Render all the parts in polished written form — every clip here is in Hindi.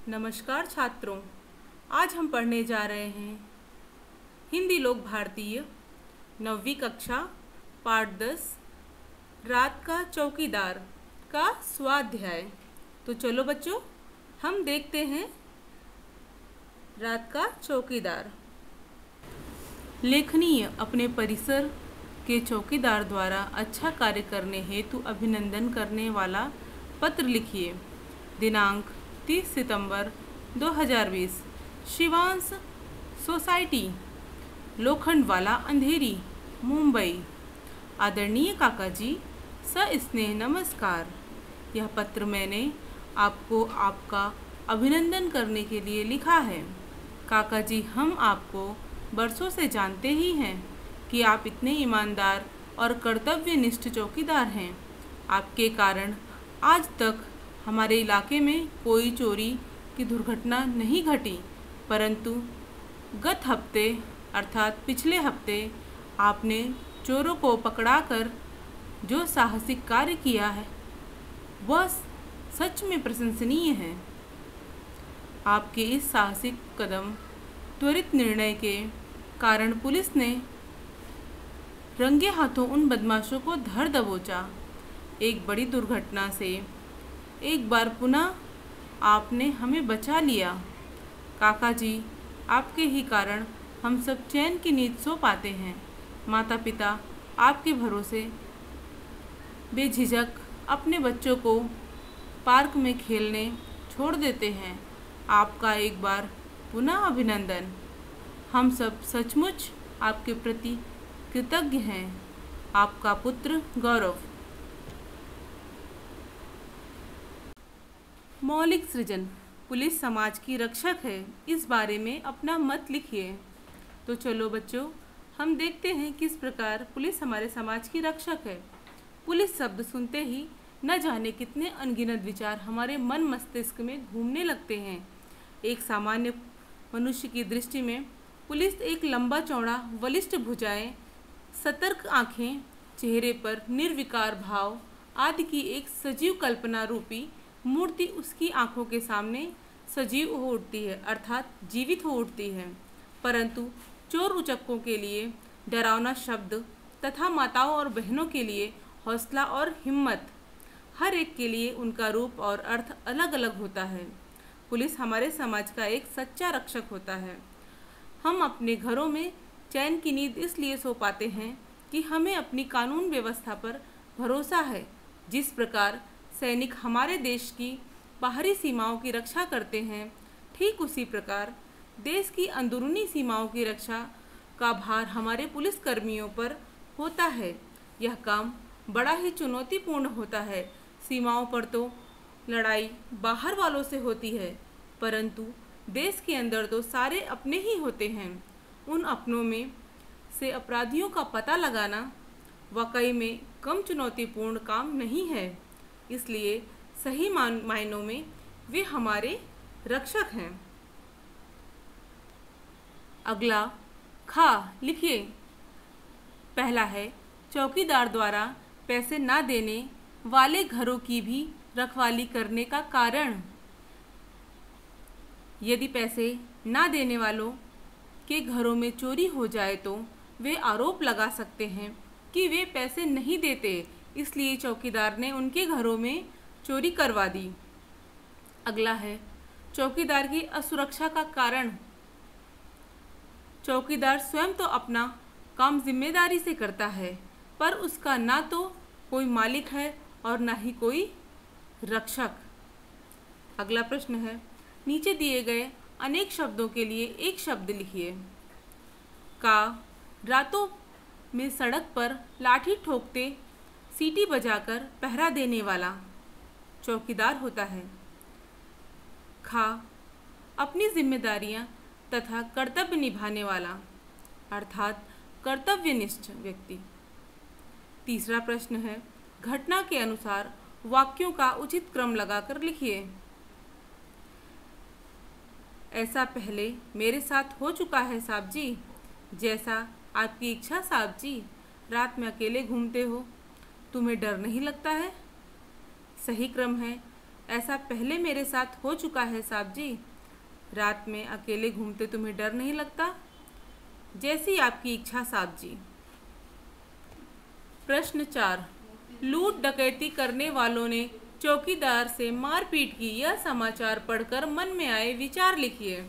नमस्कार छात्रों, आज हम पढ़ने जा रहे हैं हिंदी लोक भारतीय 9वीं कक्षा पाठ 10 रात का चौकीदार का स्वाध्याय। तो चलो बच्चों, हम देखते हैं रात का चौकीदार। लेखनीय अपने परिसर के चौकीदार द्वारा अच्छा कार्य करने हेतु अभिनंदन करने वाला पत्र लिखिए। दिनांक 30 सितंबर 2020, शिवांश सोसाइटी, लोखंडवाला अंधेरी, मुंबई। आदरणीय काका जी, सस्नेह नमस्कार। यह पत्र मैंने आपको आपका अभिनंदन करने के लिए लिखा है। काका जी, हम आपको बरसों से जानते ही हैं कि आप इतने ईमानदार और कर्तव्यनिष्ठ चौकीदार हैं। आपके कारण आज तक हमारे इलाके में कोई चोरी की दुर्घटना नहीं घटी, परंतु गत हफ्ते अर्थात पिछले हफ्ते आपने चोरों को पकड़ाकर जो साहसिक कार्य किया है वह सच में प्रशंसनीय है। आपके इस साहसिक कदम त्वरित निर्णय के कारण पुलिस ने रंगे हाथों उन बदमाशों को धर दबोचा। एक बड़ी दुर्घटना से एक बार पुनः आपने हमें बचा लिया। काका जी, आपके ही कारण हम सब चैन की नींद सो पाते हैं। माता पिता आपके भरोसे बेझिझक अपने बच्चों को पार्क में खेलने छोड़ देते हैं। आपका एक बार पुनः अभिनंदन। हम सब सचमुच आपके प्रति कृतज्ञ हैं। आपका पुत्र गौरव। मौलिक सृजन। पुलिस समाज की रक्षक है, इस बारे में अपना मत लिखिए। तो चलो बच्चों, हम देखते हैं किस प्रकार पुलिस हमारे समाज की रक्षक है। पुलिस शब्द सुनते ही न जाने कितने अनगिनत विचार हमारे मन मस्तिष्क में घूमने लगते हैं। एक सामान्य मनुष्य की दृष्टि में पुलिस एक लंबा चौड़ा बलिष्ठ भुजाएं, सतर्क आँखें, चेहरे पर निर्विकार भाव आदि की एक सजीव कल्पना रूपी मूर्ति उसकी आंखों के सामने सजीव हो उठती है, अर्थात जीवित हो उठती है। परंतु चोर उचक्कों के लिए डरावना शब्द तथा माताओं और बहनों के लिए हौसला और हिम्मत, हर एक के लिए उनका रूप और अर्थ अलग अलग होता है। पुलिस हमारे समाज का एक सच्चा रक्षक होता है। हम अपने घरों में चैन की नींद इसलिए सो पाते हैं कि हमें अपनी कानून व्यवस्था पर भरोसा है। जिस प्रकार सैनिक हमारे देश की बाहरी सीमाओं की रक्षा करते हैं, ठीक उसी प्रकार देश की अंदरूनी सीमाओं की रक्षा का भार हमारे पुलिस कर्मियों पर होता है। यह काम बड़ा ही चुनौतीपूर्ण होता है। सीमाओं पर तो लड़ाई बाहर वालों से होती है, परंतु देश के अंदर तो सारे अपने ही होते हैं। उन अपनों में से अपराधियों का पता लगाना वाकई में कम चुनौतीपूर्ण काम नहीं है। इसलिए सही मायनों में वे हमारे रक्षक हैं। अगला खा लिखिए। पहला है चौकीदार द्वारा पैसे ना देने वाले घरों की भी रखवाली करने का कारण। यदि पैसे ना देने वालों के घरों में चोरी हो जाए तो वे आरोप लगा सकते हैं कि वे पैसे नहीं देते, इसलिए चौकीदार ने उनके घरों में चोरी करवा दी। अगला है चौकीदार की असुरक्षा का कारण। चौकीदार स्वयं तो अपना काम जिम्मेदारी से करता है, पर उसका ना तो कोई मालिक है और ना ही कोई रक्षक। अगला प्रश्न है, नीचे दिए गए अनेक शब्दों के लिए एक शब्द लिखिए। का रातों में सड़क पर लाठी ठोकते सीटी बजाकर पहरा देने वाला चौकीदार होता है। खा अपनी जिम्मेदारियां तथा कर्तव्य निभाने वाला, अर्थात कर्तव्यनिष्ठ व्यक्ति। तीसरा प्रश्न है, घटना के अनुसार वाक्यों का उचित क्रम लगाकर लिखिए। ऐसा पहले मेरे साथ हो चुका है साहब जी। जैसा आपकी इच्छा साहब जी। रात में अकेले घूमते हो, तुम्हें डर नहीं लगता है? सही क्रम है, ऐसा पहले मेरे साथ हो चुका है साहब जी। रात में अकेले घूमते तुम्हें डर नहीं लगता? जैसी आपकी इच्छा साहब जी। प्रश्न 4, लूट डकैती करने वालों ने चौकीदार से मारपीट की, यह समाचार पढ़कर मन में आए विचार लिखिए।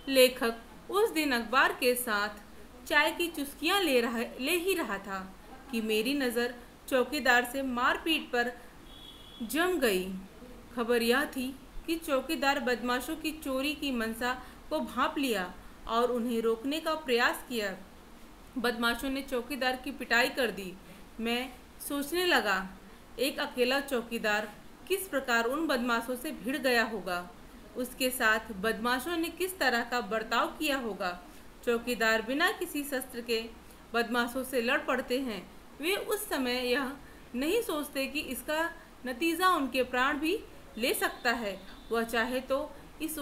लेखक उस दिन अखबार के साथ चाय की चुस्कियां ले ही रहा था कि मेरी नज़र चौकीदार से मारपीट पर जम गई। खबर यह थी कि चौकीदार बदमाशों की चोरी की मंशा को भांप लिया और उन्हें रोकने का प्रयास किया। बदमाशों ने चौकीदार की पिटाई कर दी। मैं सोचने लगा, एक अकेला चौकीदार किस प्रकार उन बदमाशों से भिड़ गया होगा। उसके साथ बदमाशों ने किस तरह का बर्ताव किया होगा। चौकीदार बिना किसी शस्त्र के बदमाशों से लड़ पड़ते हैं। वे उस समय यह नहीं सोचते कि इसका नतीजा उनके प्राण भी ले सकता है। वह चाहे तो इस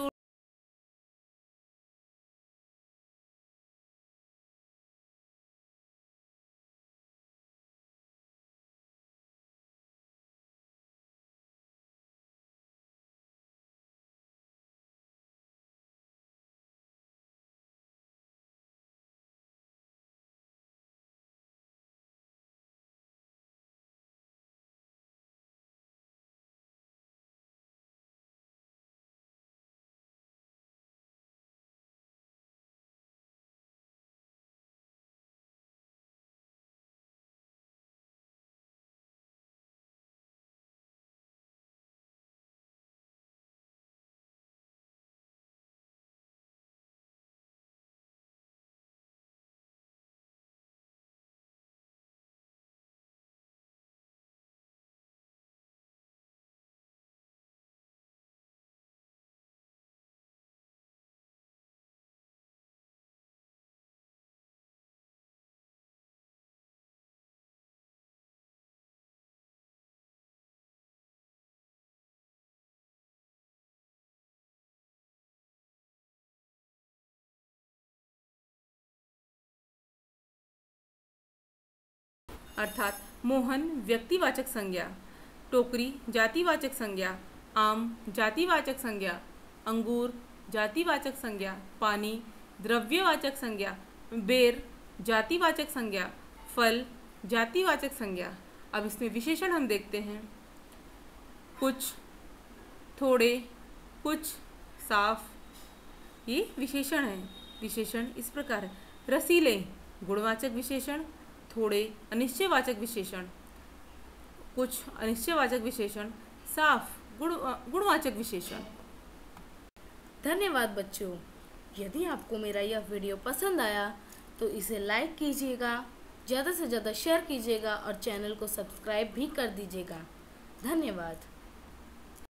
अर्थात मोहन व्यक्तिवाचक संज्ञा, टोकरी जातिवाचक संज्ञा, आम जातिवाचक संज्ञा, अंगूर जातिवाचक संज्ञा, पानी द्रव्यवाचक संज्ञा, बेर जातिवाचक संज्ञा, फल जातिवाचक संज्ञा। अब इसमें विशेषण हम देखते हैं। कुछ, थोड़े, कुछ, साफ, ये विशेषण हैं। विशेषण इस प्रकार है। रसीले गुणवाचक विशेषण, थोड़े अनिश्चयवाचक विशेषण, कुछ अनिश्चयवाचक विशेषण, साफ गुणवाचक विशेषण। धन्यवाद बच्चों। यदि आपको मेरा यह वीडियो पसंद आया तो इसे लाइक कीजिएगा, ज़्यादा से ज़्यादा शेयर कीजिएगा और चैनल को सब्सक्राइब भी कर दीजिएगा। धन्यवाद।